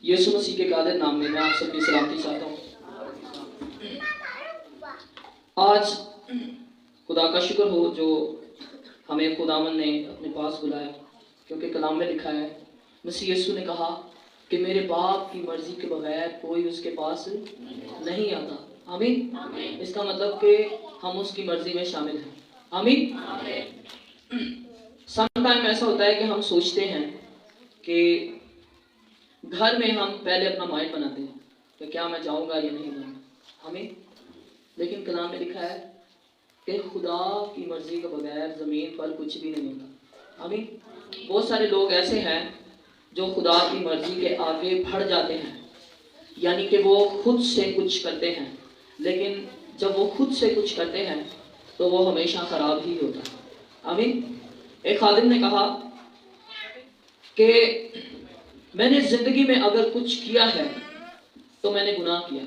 یسوع مسیح کے قادر نام میں آپ سب کی سلامتی چاہتا ہوں۔ آج خدا کا شکر ہو جو ہمیں خداوند نے اپنے پاس بلایا، کیونکہ کلام میں لکھا ہے مسیح یسوع نے کہا کہ میرے باپ کی مرضی کے بغیر کوئی اس کے پاس نہیں آتا۔ آمین۔ اس کا مطلب کہ ہم اس کی مرضی میں شامل ہیں۔ آمین۔ سم ٹائم ایسا ہوتا ہے کہ ہم سوچتے ہیں کہ گھر میں ہم پہلے اپنا مائنڈ بناتے ہیں کہ کیا میں جاؤں گا یا نہیں جاؤں گا۔ آمین۔ لیکن کلام میں لکھا ہے کہ خدا کی مرضی کے بغیر زمین پر کچھ بھی نہیں ہوتا۔ آمین۔ بہت سارے لوگ ایسے ہیں جو خدا کی مرضی کے آگے بڑھ جاتے ہیں، یعنی کہ وہ خود سے کچھ کرتے ہیں، لیکن جب وہ خود سے کچھ کرتے ہیں تو وہ ہمیشہ خراب ہی ہوتا ہے۔ آمین۔ ایک خادم نے کہا کہ میں نے زندگی میں اگر کچھ کیا ہے تو میں نے گناہ کیا،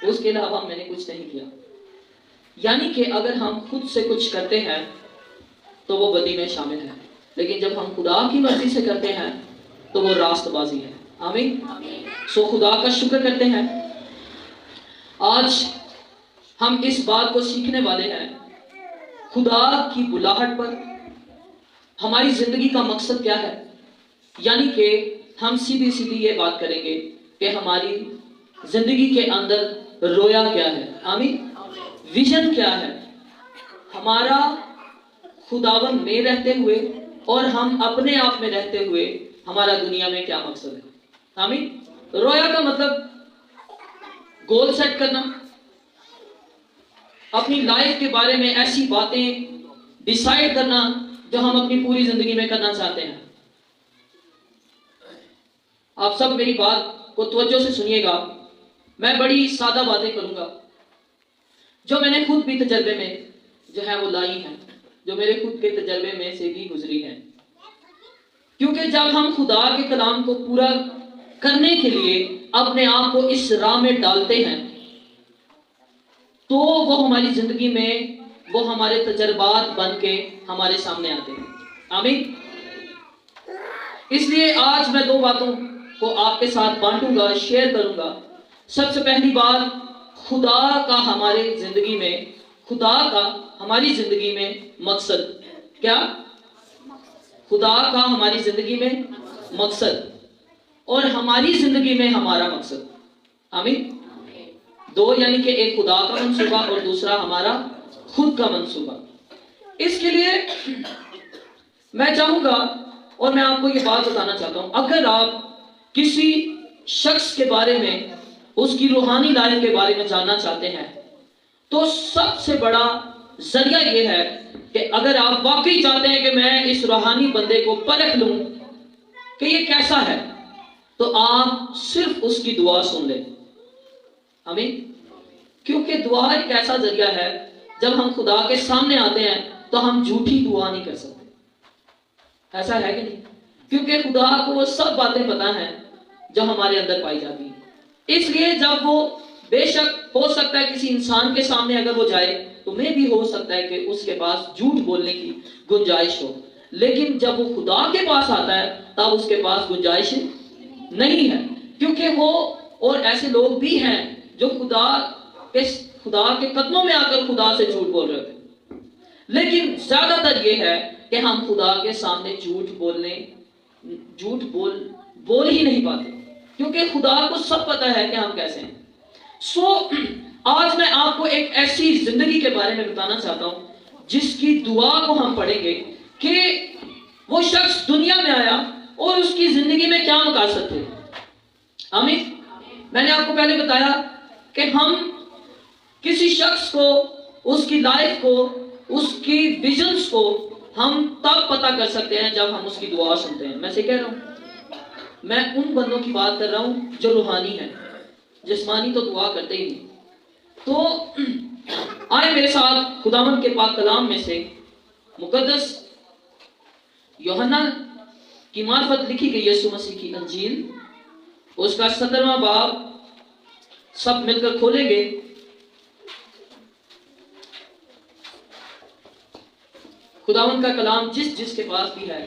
اس کے علاوہ میں نے کچھ نہیں کیا۔ یعنی کہ اگر ہم خود سے کچھ کرتے ہیں تو وہ بدی میں شامل ہے، لیکن جب ہم خدا کی مرضی سے کرتے ہیں تو وہ راست بازی ہے۔ آمین۔ سو خدا کا شکر کرتے ہیں۔ آج ہم اس بات کو سیکھنے والے ہیں، خدا کی بلاہٹ پر ہماری زندگی کا مقصد کیا ہے۔ یعنی کہ ہم سیدھی یہ بات کریں گے کہ ہماری زندگی کے اندر رویا کیا ہے۔ آمین۔ ویژن کیا ہے ہمارا خداوند میں رہتے ہوئے اور ہم اپنے آپ میں رہتے ہوئے، ہمارا دنیا میں کیا مقصد ہے۔ آمین۔ رویا کا مطلب گول سیٹ کرنا، اپنی لائف کے بارے میں ایسی باتیں ڈیسائیڈ کرنا جو ہم اپنی پوری زندگی میں کرنا چاہتے ہیں۔ آپ سب میری بات کو توجہ سے سنیے گا، میں بڑی سادہ باتیں کروں گا جو میں نے خود بھی تجربے میں جو ہے وہ لائی ہیں، جو میرے خود کے تجربے میں سے بھی گزری ہیں۔ کیونکہ جب ہم خدا کے کلام کو پورا کرنے کے لیے اپنے آپ کو اس راہ میں ڈالتے ہیں تو وہ ہماری زندگی میں وہ ہمارے تجربات بن کے ہمارے سامنے آتے ہیں۔ آمین۔ اس لیے آج میں دو باتوں کو آپ کے ساتھ بانٹوں گا، شیئر کروں گا۔ سب سے پہلی بات، خدا کا ہماری زندگی میں مقصد کیا؟ خدا کا ہماری زندگی میں مقصد اور ہماری زندگی میں ہمارا مقصد۔ آمین۔ دو، یعنی کہ ایک خدا کا منصوبہ اور دوسرا ہمارا خود کا منصوبہ۔ اس کے لیے میں چاہوں گا اور میں آپ کو یہ بات بتانا چاہتا ہوں، اگر آپ کسی شخص کے بارے میں، اس کی روحانی لائف کے بارے میں جاننا چاہتے ہیں تو سب سے بڑا ذریعہ یہ ہے کہ اگر آپ واقعی چاہتے ہیں کہ میں اس روحانی بندے کو پرکھ لوں کہ یہ کیسا ہے، تو آپ صرف اس کی دعا سن لیں۔ آمین۔ کیونکہ دعا ایک ایسا ذریعہ ہے، جب ہم خدا کے سامنے آتے ہیں تو ہم جھوٹی دعا نہیں کر سکتے۔ ایسا ہے کہ نہیں؟ کیونکہ خدا کو وہ سب باتیں پتہ ہیں جو ہمارے اندر پائی جاتی ہیں۔ اس لیے جب وہ بے شک ہو سکتا ہے کسی انسان کے سامنے اگر وہ جائے تو میں بھی ہو سکتا ہے کہ اس کے پاس جھوٹ بولنے کی گنجائش ہو، لیکن جب وہ خدا کے پاس آتا ہے تب اس کے پاس گنجائش نہیں ہے، کیونکہ وہ اور ایسے لوگ بھی ہیں جو خدا کے قدموں میں آ کر خدا سے جھوٹ بول رہے تھے، لیکن زیادہ تر یہ ہے کہ ہم خدا کے سامنے جھوٹ بول ہی نہیں پاتے، کیونکہ خدا کو سب پتہ ہے کہ ہم کیسے ہیں۔ آج میں آپ کو ایک ایسی زندگی کے بارے میں بتانا چاہتا ہوں جس کی دعا کو ہم پڑھیں گے کہ وہ شخص دنیا میں آیا اور اس کی زندگی میں کیا مقاصد تھے۔ آمین۔ میں نے آپ کو پہلے بتایا کہ ہم کسی شخص کو، اس کی لائف کو، اس کی ویژنز کو ہم تب پتہ کر سکتے ہیں جب ہم اس کی دعا سنتے ہیں۔ میں سے کہہ رہا ہوں، میں ان بندوں کی بات کر رہا ہوں جو روحانی ہیں، جسمانی تو دعا کرتے ہی نہیں۔ تو آئے میرے ساتھ خداوند کے پاک کلام میں سے مقدس یوحنا کی معرفت لکھی گئی یسوع مسیح کی انجیل، اس کا 17واں باب، سب مل کر کھولیں گے۔ خداوند کا کلام جس کے پاس بھی ہے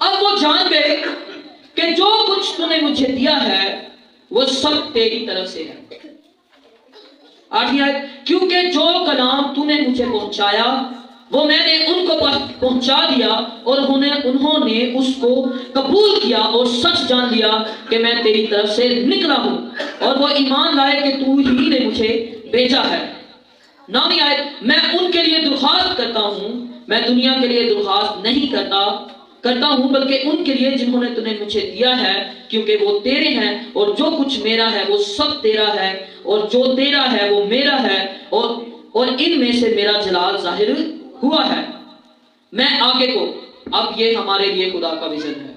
اب وہ جان گئے کہ جو کچھ تو نے مجھے دیا ہے وہ سب تیری طرف سے ہے. 8 آیت، کیونکہ جو کلام تو نے مجھے پہنچایا وہ میں نے ان کو پہنچا دیا اور انہوں نے اس کو قبول کیا اور سچ جان لیا کہ میں تیری طرف سے نکلا ہوں، اور وہ ایمان لائے کہ تو ہی نے مجھے بھیجا ہے. 9 آیت، میں ان کے لیے درخواست کرتا ہوں، میں دنیا کے لیے درخواست نہیں کرتا ہوں بلکہ ان کے لیے جنہوں نے تو نے مجھے دیا ہے، کیونکہ وہ تیرے ہیں اور جو کچھ میرا ہے وہ سب تیرا ہے، اور جو تیرا ہے وہ میرا ہے، اور ان میں سے میرا جلال ظاہر ہوا ہے. میں آگے کو، اب یہ ہمارے لیے خدا کا ویژن ہے،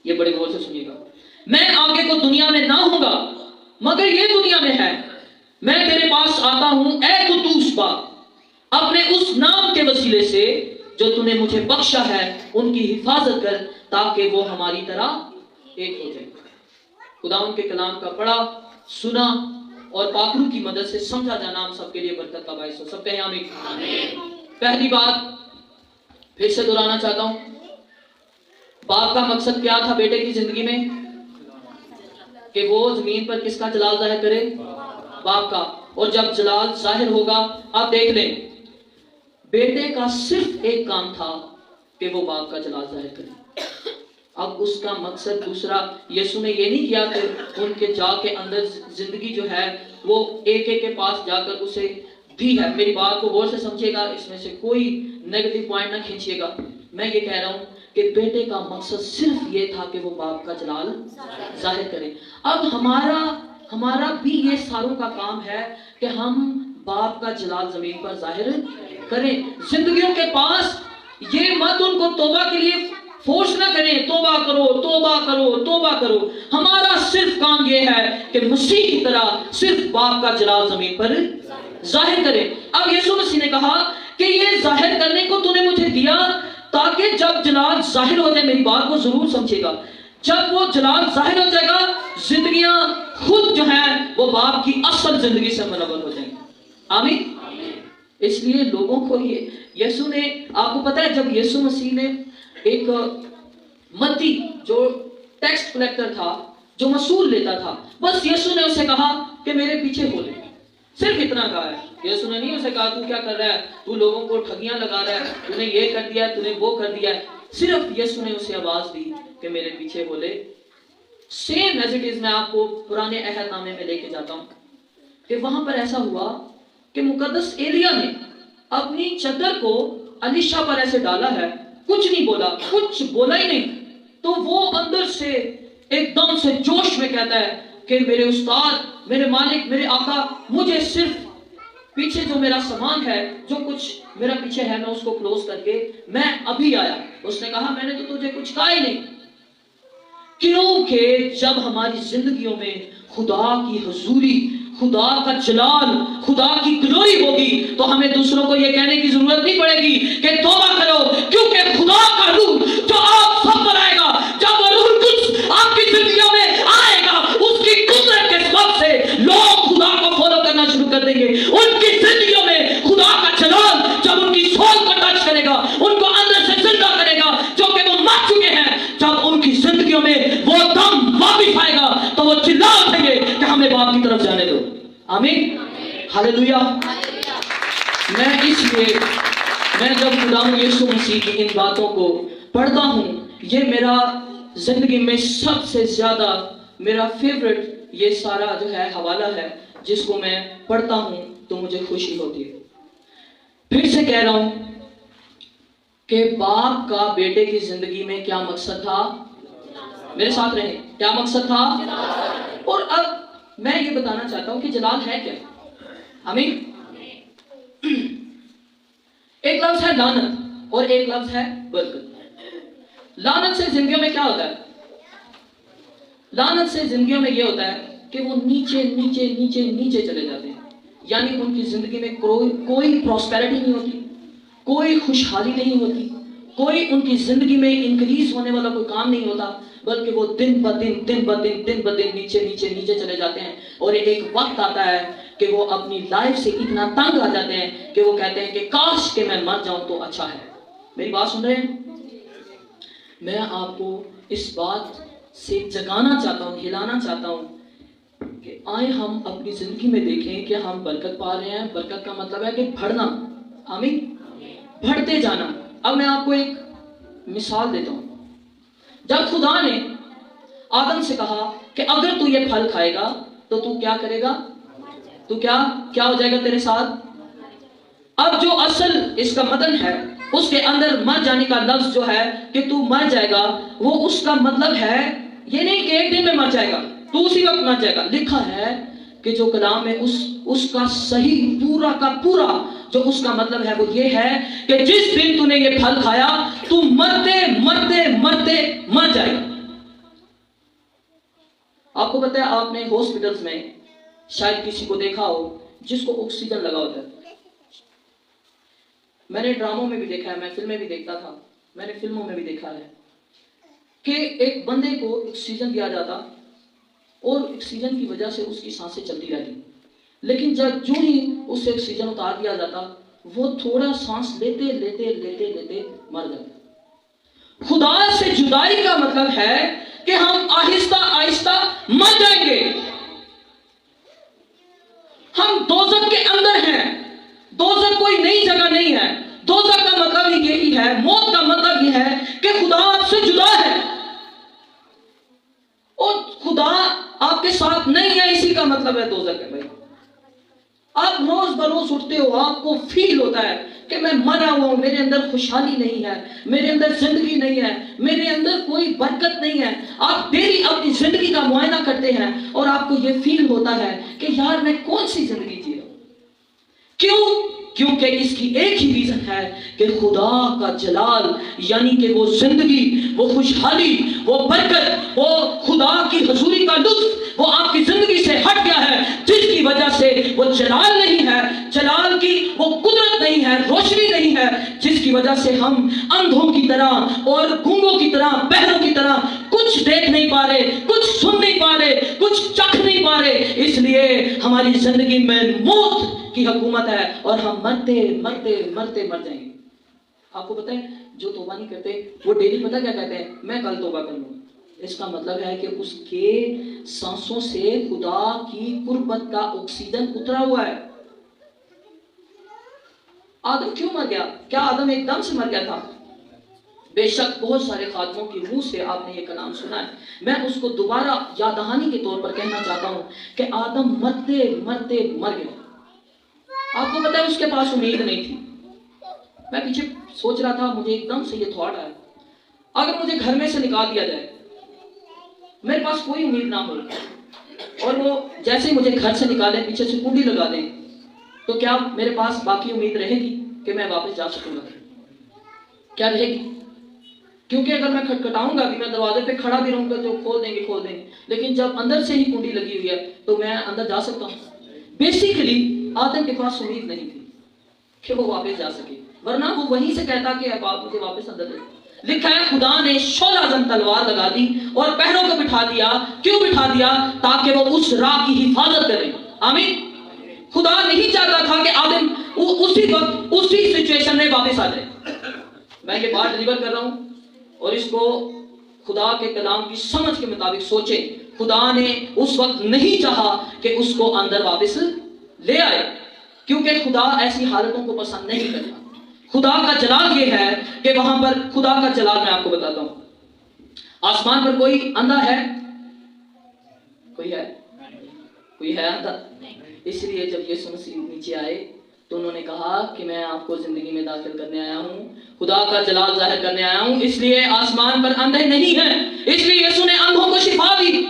یہ بڑے غور سے سنیے گا. میں آگے کو دنیا میں نہ ہوں گا مگر یہ دنیا میں ہے. میں تیرے پاس آتا ہوں اے قدوس باپ، اپنے اس نام کے وسیلے سے جو تو نے مجھے بخشا ہے ان کی حفاظت کر تاکہ وہ ہماری طرح ایک ہو جائے. خدا ان کے کلام کا پڑھا، سنا اور پاک روح کی مدد سے سمجھا جانا ہم سب کے لیے برکت کا باعث ہو. سب کہیں آمین. پہلی بات پھر سے دہرانا چاہتا ہوں، باپ کا مقصد کیا تھا بیٹے کی زندگی میں؟ کہ وہ زمین پر کس کا جلال ظاہر کرے؟ باپ کا. اور جب جلال ظاہر ہوگا، آپ دیکھ لیں، بیٹے کا صرف ایک کام تھا کہ وہ باپ کا جلال ظاہر کرے. اب اس کا مقصد دوسرا، یسوع نے یہ نہیں کیا کہ ان کے جا کے اندر زندگی جو ہے وہ ایک ایک کے پاس جا کر اسے دی ہے. میری بات کو غور سے سمجھے گا، اس میں سے کوئی نیگیٹو پوائنٹ نہ کھینچیے گا. میں یہ کہہ رہا ہوں کہ بیٹے کا مقصد صرف یہ تھا کہ وہ باپ کا جلال ظاہر کرے. اب ہمارا بھی یہ ساروں کا کام ہے کہ ہم باپ کا جلال زمین پر ظاہر کریں. زندگیوں کے پاس یہ مت ان کو توبہ کے لیے فورس نہ کریں، توبہ کرو توبہ کرو توبہ کرو. ہمارا صرف کام یہ ہے کہ مسیح کی طرح صرف باپ کا جلال زمین پر ظاہر کرے. اب یسوع مسیح نے کہا کہ یہ ظاہر کرنے کو تو نے مجھے دیا تاکہ جب جلال ظاہر ہو جائے، میری بات کو ضرور سمجھے گا، جب وہ جلال ظاہر ہو جائے گا زندگیاں خود جو ہیں وہ باپ کی اصل زندگی سے منور ہو جائیں گی. آمین. اس لیے لوگوں کو یہ یسوع نے، آپ کو پتا ہے جب یسوع مسیح نے ایک متی جو ٹیکس کلیکٹر تھا، جو وصول لیتا تھا، بس یسوع نے اسے کہا کہ میرے پیچھے ہو لے. صرف اتنا کہا ہے. یسوع نے نہیں اسے کہا تو کیا کر رہا ہے، تو لوگوں کو ٹھگیاں لگا رہا ہے، تو نے یہ کر دیا ہے، تو نے وہ کر دیا ہے. صرف یسوع نے اسے آواز دی کہ میرے پیچھے ہو لے. سیم ایز اٹ از میں آپ کو پرانے عہد نامے میں لے کے جاتا ہوں کہ وہاں پر ایسا ہوا کہ مقدس ایلیا نے اپنی چادر کو الیشا پر ایسے ڈالا ہے، کچھ نہیں بولا، کچھ بولا ہی نہیں. تو وہ اندر سے ایک دم سے جوش میں کہتا ہے کہ میرے استاد، میرے مالک، میرے آقا، مجھے صرف پیچھے جو میرا سامان ہے، جو کچھ میرا پیچھے ہے، میں اس کو کلوز کر کے میں ابھی آیا. اس نے کہا میں نے تو تجھے کچھ کہا ہی نہیں. کیونکہ جب ہماری زندگیوں میں خدا کی حضوری، خدا کا جلال، خدا کی گلوری ہوگی تو ہمیں دوسروں کو یہ کہنے کی ضرورت نہیں پڑے گی کہ توبہ کرو، کیونکہ خدا کا روح جو آپ سب پر آئے گا، جب وہ روح القدس آپ کی زندگیوں میں آئے گا، اس کی قدرت کے سبب سے لوگ خدا کو فالو کرنا شروع کر دیں گے. ان کی زندگیوں میں خدا کا جلال جب ان کی سول کو ٹچ کرے گا، ان کو اندر سے زندہ کرے گا جو کہ وہ مر چکے ہیں، جب ان کی زندگیوں میں وہ دم واپس آئے گا تو وہ چلا اٹھیں گے کہ ہمیں باپ کی طرف جانے دو. آمین. ہاللویا. میں اس لیے میں جب خدا یسوع مسیح کی ان باتوں کو پڑھتا ہوں، یہ میرا زندگی میں سب سے زیادہ میرا فیورٹ یہ سارا جو ہے حوالہ ہے، جس کو میں پڑھتا ہوں تو مجھے خوشی ہوتی ہے. پھر سے کہہ رہا ہوں کہ باپ کا بیٹے کی زندگی میں کیا مقصد تھا؟ میرے ساتھ رہیں، کیا مقصد تھا؟ اور اب میں یہ بتانا چاہتا ہوں کہ جلال ہے کیا. آمین. ایک لفظ ہے لعنت اور ایک لفظ ہے برکت. لعنت سے زندگیوں میں کیا ہوتا ہے؟ لعنت سے زندگیوں میں یہ ہوتا ہے کہ وہ نیچے نیچے نیچے نیچے چلے جاتے ہیں. یعنی ان کی زندگی میں کوئی پراسپیرٹی نہیں ہوتی، کوئی خوشحالی نہیں ہوتی، کوئی ان کی زندگی میں انکریز ہونے والا کوئی کام نہیں ہوتا، بلکہ وہ دن بدن نیچے نیچے نیچے چلے جاتے ہیں. اور ایک وقت آتا ہے کہ وہ اپنی لائف سے اتنا تنگ آ جاتے ہیں کہ وہ کہتے ہیں کہ کاش کہ میں مر جاؤں تو اچھا ہے. میری بات سن رہے ہیں؟ میں آپ کو اس بات سے جگانا چاہتا ہوں، ہلانا چاہتا ہوں کہ آئے ہم اپنی زندگی میں دیکھیں کہ ہم برکت پا رہے ہیں۔ برکت کا مطلب ہے کہ بڑھنا، آمین، بڑھتے جانا۔ اب میں آپ کو ایک مثال دیتا ہوں۔ جب خدا نے آدم سے کہا کہ اگر تو یہ پھل کھائے گا تو تو کیا کرے گا، تو کیا ہو جائے گا تیرے ساتھ؟ اب جو اصل اس کا متن ہے، اس کے اندر مر جانے کا لفظ جو ہے کہ تو مر جائے گا، وہ اس کا مطلب ہے یہ نہیں کہ ایک دن میں مر جائے گا، تو اسی وقت مر جائے گا۔ لکھا ہے کہ جو کلام میں اس کا صحیح پورا کا پورا جو اس کا مطلب ہے وہ یہ ہے کہ جس دن تو نے یہ پھل کھایا تو مرتے مرتے مرتے مر جائے گا۔ آپ کو پتہ ہے، آپ نے ہاسپٹلز میں شاید کسی کو دیکھا ہو جس کو آکسیجن لگا ہوتا ہے۔ میں نے ڈراموں میں بھی دیکھا ہے، میں فلمیں بھی دیکھتا تھا، میں نے فلموں میں بھی دیکھا ہے کہ ایک بندے کو آکسیجن دیا جاتا اور آکسیجن کی وجہ سے اس کی سانسیں چلتی رہتی، لیکن جب جو ہی اس سے آکسیجن اتار دیا جاتا وہ تھوڑا سانس لیتے لیتے لیتے لیتے مر جاتا۔ خدا سے جدائی کا مطلب ہے کہ ہم آہستہ آہستہ مر جائیں گے۔ ہم دوزخ کے اندر ہیں۔ دوزخ کوئی نئی جگہ نہیں ہے۔ دوزخ کا مطلب ہی یہی ہے، موت کا مطلب یہ ہے کہ خدا آپ سے جدا ہے اور خدا آپ کے ساتھ نہیں ہے، اسی کا مطلب ہے دوزخ ہے۔ بھائی آپ روز بروز اٹھتے ہو، آپ کو فیل ہوتا ہے کہ میں مرا ہوا ہوں، میرے اندر خوشحالی نہیں ہے، میرے اندر زندگی نہیں ہے، میرے اندر کوئی برکت نہیں ہے۔ آپ ڈیلی اپنی زندگی کا معائنہ کرتے ہیں اور آپ کو یہ فیل ہوتا ہے کہ یار میں کون سی زندگی جی رہا ہوں۔ کیونکہ اس کی ایک ہی ریزن ہے کہ خدا کا جلال، یعنی کہ وہ زندگی، وہ خوشحالی، وہ برکت، وہ خدا کی حضوری کا لطف وہ آپ کی زندگی سے ہٹ گیا ہے، جس کی وجہ سے وہ جلال نہیں ہے، جلال کی وہ قدرت نہیں ہے، روشنی نہیں ہے، جس کی وجہ سے ہم اندھوں کی طرح اور گونگوں کی طرح، بہروں کی طرح کچھ دیکھ نہیں پا رہے، کچھ سن نہیں پا رہے، کچھ چکھ نہیں پا رہے۔ اس لیے ہماری زندگی میں موت کی حکومت ہے اور ہم مرتے مرتے مرتے مر جائیں گے۔ آپ کو پتہ ہے جو توبہ نہیں کرتے وہ ڈیلی پتہ کیا کہتے ہیں، میں کل توبہ کر لوں۔ اس کا مطلب ہے کہ اس کے سانسوں سے خدا کی قربت کا آکسیجن اترا ہوا ہے۔ آدم کیوں مر گیا؟ کیا آدم ایک دم سے مر گیا تھا؟ بے شک بہت سارے خادموں کی منہ سے آپ نے یہ کلام سنا ہے، میں اس کو دوبارہ یاد دہانی کے طور پر کہنا چاہتا ہوں کہ آدم مرتے مرتے مر گیا۔ آپ کو پتہ ہے اس کے پاس امید نہیں تھی۔ میں پیچھے سوچ رہا تھا، مجھے ایک دم سے یہ تھاٹ آیا، اگر مجھے گھر میں سے نکال دیا جائے، میرے پاس کوئی امید نہ ہو اور وہ جیسے مجھے گھر سے نکالیں، پیچھے سے کنڈی لگا دیں، تو کیا میرے پاس باقی امید رہے گی کہ میں واپس جا سکوں گا؟ کیا رہے گی؟ کیونکہ اگر میں کھٹکھٹاؤں گا بھی، میں دروازے پہ کھڑا بھی رہوں گا جو کھول دیں گے، لیکن جب اندر سے ہی کنڈی لگی ہوئی ہے تو میں اندر جا سکتا ہوں۔ بیسیکلی آدم کے پاس امید نہیں تھی کہ وہ واپس جا سکے، ورنہ وہ وہیں سے کہتا کہ اب آپ مجھے واپس اندر لے۔ لکھا ہے خدا نے شعلہ زن تلوار لگا دی اور پہروں کو بٹھا دیا۔ کیوں بٹھا دیا؟ تاکہ وہ اس راہ کی حفاظت کرے۔ آمین۔ خدا نہیں چاہتا تھا کہ آدم اسی وقت اسی سچویشن میں واپس آ جائے۔ میں یہ بات ڈیلیور کر رہا ہوں اور اس کو خدا کے کلام کی سمجھ کے مطابق سوچے۔ خدا نے اس وقت نہیں چاہا کہ اس کو اندر واپس لے آئے، کیونکہ خدا ایسی حالتوں کو پسند نہیں کرتا۔ خدا کا جلال یہ ہے کہ وہاں پر خدا کا جلال میں آپ کو بتاتا ہوں، آسمان پر کوئی اندھا ہے؟ کوئی ہے اندھا؟ اس لیے جب یسوع مسیح نیچے آئے تو انہوں نے کہا کہ میں آپ کو زندگی میں داخل کرنے آیا ہوں، خدا کا جلال ظاہر کرنے آیا ہوں، اس لیے آسمان پر اندھے نہیں ہیں، اس لیے یسوع نے اندھوں کو شفا دی۔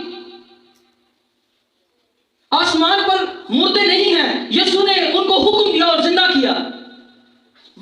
آسمان پر مردے نہیں ہیں، یسوع نے ان کو حکم دیا اور زندہ کیا۔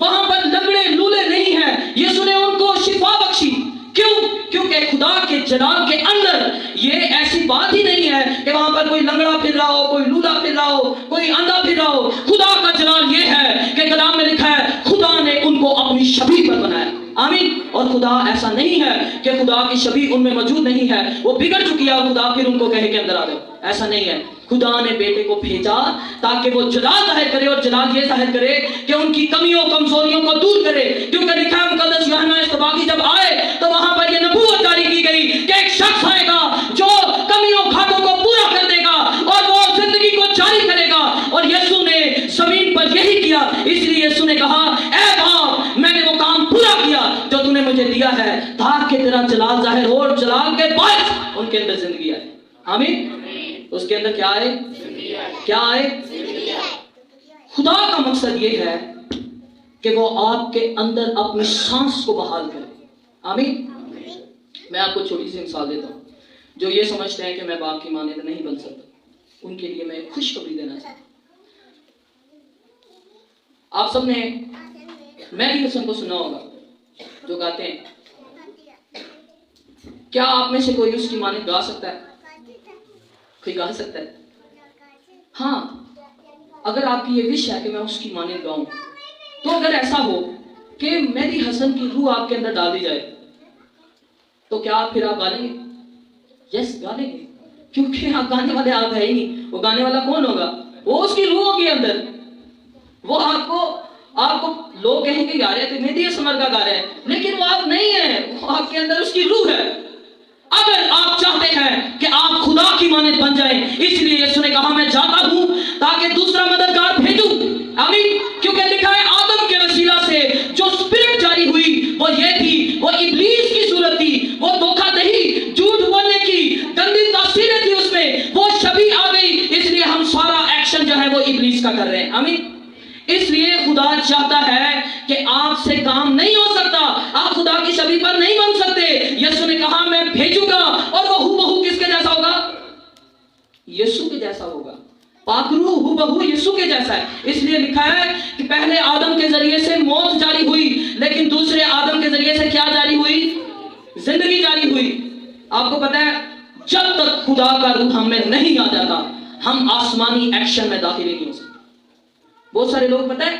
وہاں پر لنگڑے لولے نہیں ہیں، یسوع نے ان کو شفا بخشی۔ کیوں؟ کیونکہ خدا کے جلال کے اندر یہ ایسی بات ہی نہیں ہے کہ وہاں پر کوئی لنگڑا پھر رہا ہو، کوئی لولا پھر رہا ہو، کوئی اندھا پھر رہا ہو۔ خدا کا جلال یہ ہے کہ کلام میں لکھا ہے خدا نے ان کو اپنی شبیہ پر بنایا۔ آمین۔ اور خدا ایسا نہیں ہے کہ خدا کی شبیہ ان میں موجود نہیں ہے، وہ بگڑ چکی ہے اور خدا پھر ان کو کہے کہ اندر آ جاؤ، ایسا نہیں ہے۔ خدا نے بیٹے کو بھیجا تاکہ وہ جلال ظاہر کرے، اور جلال یہ ظاہر کرے کہ ان کی کمیوں کمزوریوں کو دور کرے. کیونکہ لکھا ہے مقدس یوحنا اصطباغی جب آئے تو وہاں پر یہ نبوت جاری کی گئی کہ ایک شخص آئے گا جو کمیوں گھاٹوں کو پورا کر دے گا اور وہ زندگی کو جاری کرے گا. اور یسوع نے زمین پر یہی کیا. اس لیے یسوع نے کہا اے باپ میں نے وہ کام پورا کیا جو تو نے مجھے دیا ہے تاکہ تیرا جلال ظاہر ہو، اور جلال کے باعث ان کے اندر زندگی آئے. آمین. اس کے اندر کیا آئے؟ کیا آئے؟ خدا کا مقصد یہ ہے کہ وہ آپ کے اندر اپنی سانس کو بحال کرے. آمین. میں آپ کو چھوٹی سی مثال دیتا ہوں. جو یہ سمجھتے ہیں کہ میں باپ کی مانند نہیں بن سکتا، ان کے لیے میں ایک خوشخبری دینا چاہتا ہوں. آپ سب نے میری حسن کو سنا ہوگا جو گاتے ہیں. کیا آپ میں سے کوئی اس کی مانند گا سکتا ہے؟ کوئی گا سکتا ہے؟ ہاں، اگر آپ کی یہ وش ہے کہ میں اس کی مانند گاؤں، تو اگر ایسا ہو کہ میری حسن کی روح آپ کے اندر ڈال دی جائے تو کیا پھر آپ گا لیں گے؟ یس، گا لیں گے. کیونکہ آپ گانے والے آپ ہے ہی نہیں. وہ گانے والا کون ہوگا؟ وہ اس کی روح ہوگی اندر. وہ آپ کو لوگ کہیں گے گا رہے تھے مہدی اسمر کا گا رہے ہیں، لیکن وہ آپ نہیں ہیں، وہ آپ کے اندر اس کی روح ہے. اگر آپ چاہتے ہیں کہ آپ خدا کی مانند بن جائیں، اس لیے یسوع نے کہا میں جاتا ہوں تاکہ دوسرا مددگار بھیجوں. آمین. کیونکہ لکھا ہے آدم کے وسیلہ سے جو اسپرٹ جاری ہوئی وہ یہ تھی، وہ ابلیس کی صورت تھی، وہ دھوکہ دہی، جھوٹ بولنے کی گندی تاثیریں تھی اس میں، وہ شبیہ آ گئی. اس لیے ہم سارا ایکشن جو ہے وہ ابلیس کا کر رہے ہیں. آمین. اس لیے خدا چاہتا ہے کہ آپ سے کام نہیں ہو سکتا، آپ خدا کی شبیہ پر نہیں بن سکتے. یسوع نے کہا میں بھیجوں گا، اور وہ ہو بہو کس کے جیسا ہوگا؟ یسوع کے جیسا ہوگا. پاک روح ہو بہو یسوع کے جیسا ہے. اس لیے لکھا ہے کہ پہلے آدم کے ذریعے سے موت جاری ہوئی، لیکن دوسرے آدم کے ذریعے سے کیا جاری ہوئی؟ زندگی جاری ہوئی. آپ کو پتا ہے جب تک خدا کا روح ہم میں نہیں آ جاتا ہم آسمانی ایکشن میں داخل ہی نہیں ہو سکتے. بہت سارے لوگ پتہ ہے،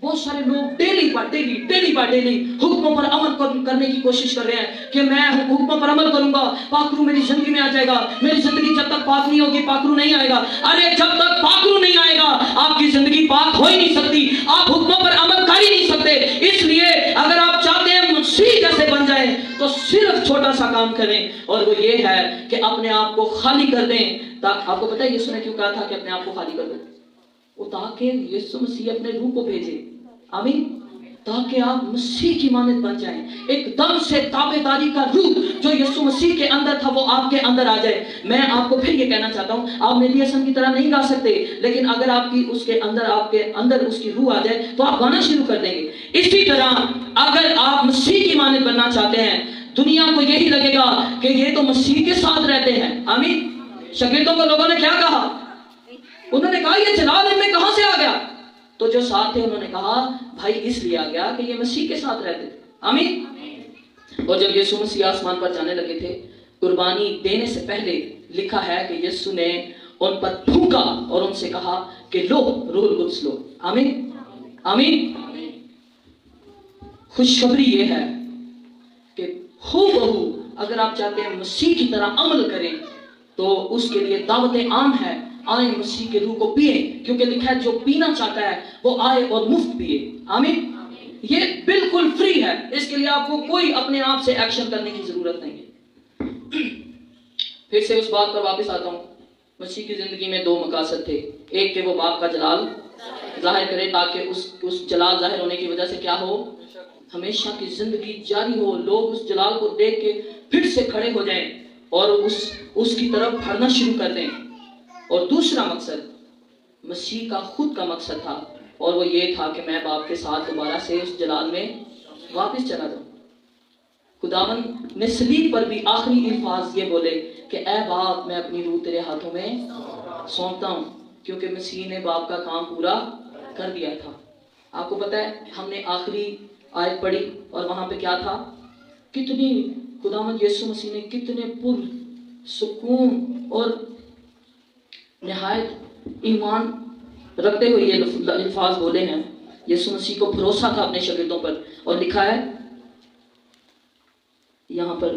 بہت سارے لوگ ڈیلی حکموں پر عمل کرنے کی کوشش کر رہے ہیں کہ میں حکموں پر عمل کروں گا، پاکرو میری زندگی میں آ جائے گا. میری زندگی جب تک پاک نہیں ہوگی پاکرو نہیں آئے گا. ارے جب تک پاکرو نہیں آئے گا آپ کی زندگی پاک ہو ہی نہیں سکتی، آپ حکموں پر عمل کر ہی نہیں سکتے. اس لیے اگر آپ چاہتے ہیں مسیح جیسے بن جائیں تو صرف چھوٹا سا کام کریں، اور وہ یہ ہے کہ اپنے آپ کو خالی کر دیں. آپ کو پتہ ہے یسوع نے کیوں کہا تھا کہ اپنے آپ کو خالی کر دیں؟ وہ تاکہ یسوع مسیح اپنے روح کو بھیجے. آمین. تاکہ آپ مسیح کی مانند بن جائیں. ایک دم سے تابعداری کا روح جو یسوع مسیح کے اندر تھا وہ آپ کے اندر آ جائے. میں آپ کو پھر یہ کہنا چاہتا ہوں، آپ مہدی حسن کی طرح نہیں گا سکتے، لیکن اگر آپ کی اس کے اندر اس کی روح آ جائے تو آپ گانا شروع کر دیں گے. اسی طرح اگر آپ مسیح کی مانند بننا چاہتے ہیں، دنیا کو یہی لگے گا کہ یہ تو مسیح کے ساتھ رہتے ہیں. آمین. شاگردوں کو لوگوں نے کیا کہا؟ انہوں نے کہا یہ جلال ان میں کہاں سے آ گیا؟ تو جو ساتھ تھے انہوں نے کہا بھائی اس لیے آ گیا کہ یہ مسیح کے ساتھ رہتے تھے. آمین. اور جب یسوع مسیح آسمان پر جانے لگے تھے، قربانی دینے سے پہلے لکھا ہے کہ یسوع نے ان پر پھونکا اور ان سے کہا کہ لو روح القدس لو. آمین. آمین. خوشخبری یہ ہے کہ ہو بہو اگر آپ چاہتے ہیں مسیح کی طرح عمل کریں تو اس کے لیے دعوت عام ہے، آئیں مسیح کے روح کو پیئیں. کیونکہ لکھا ہے جو پینا چاہتا ہے وہ آئے اور مفت پیئے. آمین. یہ بالکل فری ہے، اس کے لیے آپ کو کوئی اپنے آپ سے ایکشن کرنے کی ضرورت نہیں ہے. پھر سے اس بات پر واپس آتا ہوں. مسیح کی زندگی میں دو مقاصد تھے. ایک کہ وہ باپ کا جلال ظاہر کرے تاکہ اس جلال ظاہر ہونے کی وجہ سے کیا ہو؟ ہمیشہ کی زندگی جاری ہو. لوگ اس جلال کو دیکھ کے پھر سے کھڑے ہو جائیں اور اس کی طرف بڑھنا شروع کر دیں. اور دوسرا مقصد مسیح کا خود کا مقصد تھا، اور وہ یہ تھا کہ میں باپ کے ساتھ دوبارہ سے اس جلال میں واپس چلا جاؤں. خداوند نے صلیب پر بھی آخری الفاظ یہ بولے کہ اے باپ میں اپنی روح تیرے ہاتھوں میں سونپتا ہوں، کیونکہ مسیح نے باپ کا کام پورا کر دیا تھا. آپ کو پتہ ہے ہم نے آخری آیت پڑھی اور وہاں پہ کیا تھا؟ کتنی خداوند یسوع مسیح نے کتنے پر سکون اور نہایت ایمان رکھتے ہوئے یہ الفاظ بولے ہیں. یسوع مسیح کو بھروسہ تھا اپنے شاگردوں پر، اور لکھا ہے یہاں پر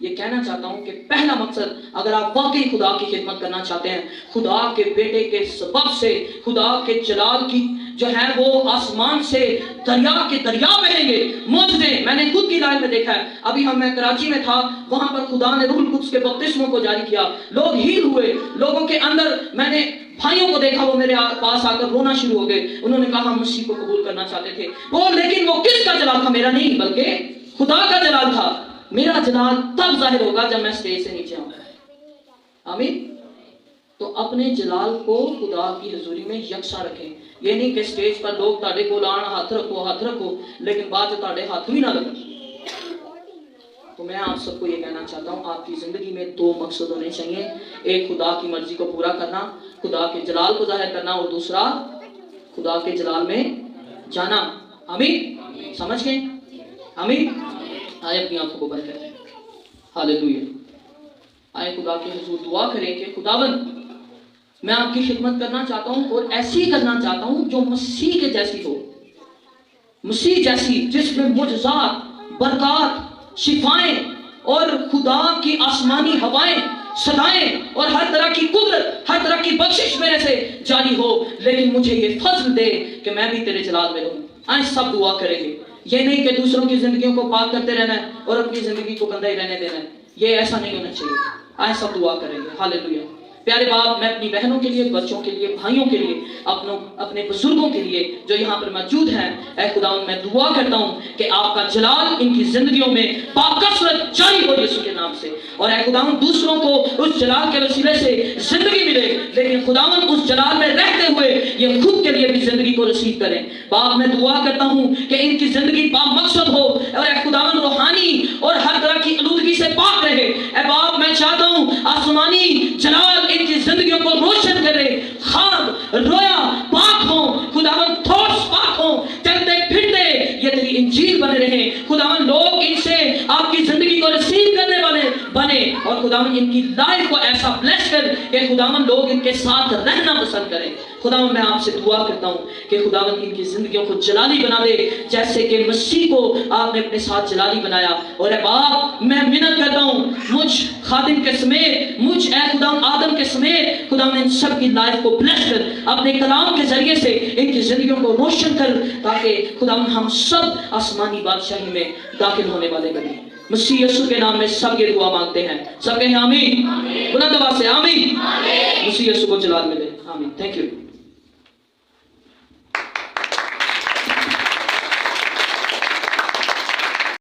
یہ کہنا چاہتا ہوں کہ پہلا مقصد اگر آپ واقعی خدا کی خدمت کرنا چاہتے ہیں، خدا کے بیٹے کے سبب سے خدا کے جلال کی جو ہے وہ آسمان سے دریا کے دریا بہیں گے، معجزے میں نے خود کی لائف میں دیکھا ہے۔ ابھی میں کراچی میں تھا، وہاں پر خدا نے روح القدس کے بپتسموں کو جاری کیا، لوگ ہیل ہوئے، لوگوں کے اندر میں نے بھائیوں کو دیکھا وہ میرے پاس آ کر رونا شروع ہو گئے، انہوں نے کہا ہم مسیح کو قبول کرنا چاہتے تھے وہ، لیکن وہ کس کا جلال تھا؟ میرا نہیں بلکہ خدا کا جلال تھا۔ میرا جلال تب ظاہر ہوگا جب میں اسٹیج سے نیچے آؤں گا۔ آمین۔ تو اپنے جلال کو خدا کی حضوری میں یکساں رکھیں، یہ نہیں کہ اسٹیج پر لوگ تاڑے کو لان ہاتھ رکھو لیکن بعد تاڑے ہاتھ بھی نہ لگیں۔ تو میں آپ سب کو یہ کہنا چاہتا ہوں، آپ کی زندگی میں دو مقصد ہونے چاہیے، ایک خدا کی مرضی کو پورا کرنا، خدا کے جلال کو ظاہر کرنا، اور دوسرا خدا کے جلال میں جانا۔ آمین، سمجھ گئے؟ آمین۔ آئے اپنی آنکھوں کو بند کریں، ہاللیلویہ۔ آئے خدا کے حضور دعا کریں کہ خداوند میں آپ کی خدمت کرنا چاہتا ہوں اور ایسی کرنا چاہتا ہوں جو مسیح کے جیسی ہو، مسیح جیسی، جس میں معجزات، برکات، شفائیں اور خدا کی آسمانی ہوائیں، صدائیں اور ہر طرح کی قدرت، ہر طرح کی بخشش میرے سے جاری ہو، لیکن مجھے یہ فضل دے کہ میں بھی تیرے جلال میں رہوں۔ آئے سب دعا کریں گے، یہ نہیں کہ دوسروں کی زندگیوں کو پاک کرتے رہنا ہے اور اپنی زندگی کو گندہ ہی رہنے دینا ہے، یہ ایسا نہیں ہونا چاہیے۔ آئے سب دعا کریں گے، ہاللیلویہ۔ پیارے باپ، میں اپنی بہنوں کے لیے، بچوں کے لیے، بھائیوں کے لیے، اپنے بزرگوں کے لیے جو یہاں پر موجود ہیں، اے خداوند میں دعا کرتا ہوں کہ آپ کا جلال ان کی زندگیوں میں باکثرت جاری ہو یسوع کے نام سے، اور اے خداوند دوسروں کو اس جلال کے وسیلے سے زندگی ملے، لیکن خداوند اس جلال میں رہتے ہوئے یہ خود کے لیے بھی زندگی کو رسید کریں۔ باپ میں دعا کرتا ہوں کہ ان کی زندگی با مقصد ہو اور اے خداوند روحانی اور ہر طرح کی آلودگی سے پاک رہے۔ اے باپ میں چاہتا ہوں آسمانی جلال ان کی زندگیوں کو روشن کرے، خواب رویا پاک ہوں، خداوند تھاٹس پاک ہوں، چلتے پھرتے یہ تیری انجیل بنے رہیں، خداوند لوگ ان سے آپ کی زندگی کو رسید کرنے والے بنے، اور خداوند ان کی لائف کو ایسا بلیس کر کہ خداوند لوگ ان کے ساتھ رہنا پسند کریں۔ خداوند میں آپ سے دعا کرتا ہوں کہ خداوند ان کی زندگیوں کو جلالی بنا دے، جیسے کہ مسیح کو آپ نے اپنے ساتھ جلالی بنایا۔ اور اے باپ میں منت کرتا ہوں مجھ خادم کے سمیت، مجھ اے خداوند آدم کے سمیت، خداوند ان سب کی لائف کو بلیس کر، اپنے کلام کے ذریعے سے ان کی زندگیوں کو روشن کر، تاکہ خداوند ہم سب آسمانی بادشاہی میں داخل ہونے والے بنیں۔ مسیح یسوع کے نام میں سب یہ دعا مانگتے ہیں، سب کہیں آمین، بلند آواز سے آمین۔ مسیح یسوع کو جلال ملے، آمین۔ Thank you.